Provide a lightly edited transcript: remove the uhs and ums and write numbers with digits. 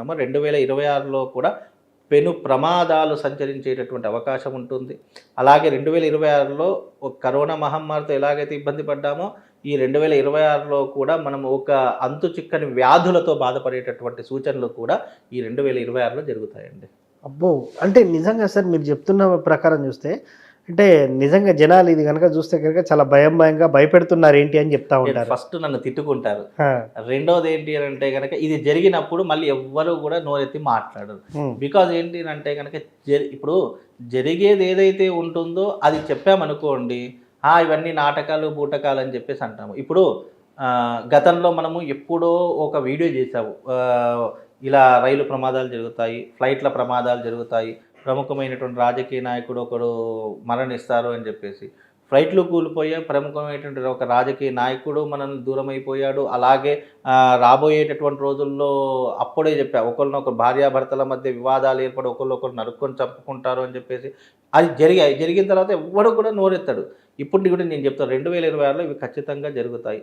మాట్లాడుతున్నామో 2026లో కూడా పెను ప్రమాదాలు సంచరించేటటువంటి అవకాశం ఉంటుంది. అలాగే 2026లో ఒక కరోనా మహమ్మారితో ఎలాగైతే ఇబ్బంది పడ్డామో, ఈ 2026లో కూడా మనం ఒక అంతు చిక్కని వ్యాధులతో బాధపడేటటువంటి సూచనలు కూడా ఈ 2026లో జరుగుతాయండి. అబ్బో! అంటే నిజంగా సార్ మీరు చెప్తున్న ప్రకారం చూస్తే, అంటే నిజంగా జనాలు ఇది గనక చూస్తే గనక చాలా భయంగా భయపెడుతున్నారేంటి అని చెప్తా ఉంటారు. ఫస్ట్ నన్ను తిట్టుకుంటారు. ఆ! రెండోది ఏంటి అనంటే గనక ఇది జరిగినప్పుడు మళ్ళీ ఎవ్వరు గూడా నోరెత్తి మాట్లాడరు. హ్మ్. బికాజ్ ఏంటి అనంటే గనక ఇప్పుడు జరిగేది ఏదైతే ఉంటుందో అది చెప్పామనుకోండి, ఇవన్నీ నాటకాలు, బూటకాలు అని చెప్పేసి అంటాము. ఇప్పుడు గతంలో మనము ఎప్పుడో ఒక వీడియో చేసాము. ఇలా రైలు ప్రమాదాలు జరుగుతాయి, ఫ్లైట్‌ల ప్రమాదాలు జరుగుతాయి, ప్రముఖమైనటువంటి రాజకీయ నాయకుడు ఒకడు మరణిస్తారు అని చెప్పేసి. ఫ్లైట్లు కూలిపోయాయి, ప్రముఖమైనటువంటి ఒక రాజకీయ నాయకుడు మనల్ని దూరమైపోయాడు. అలాగే రాబోయేటటువంటి రోజుల్లో అప్పుడే చెప్పా, ఒకళ్ళనొకరు భార్యాభర్తల మధ్య వివాదాలు ఏర్పడి ఒకళ్ళొకరు నరుక్కొని చంపుకుంటారు అని చెప్పేసి. అది జరిగాయి. జరిగిన తర్వాత ఎవ్వడు కూడా నోరెత్తడు. ఇప్పుడు కూడా నేను చెప్తాను 2026లో ఇవి ఖచ్చితంగా జరుగుతాయి.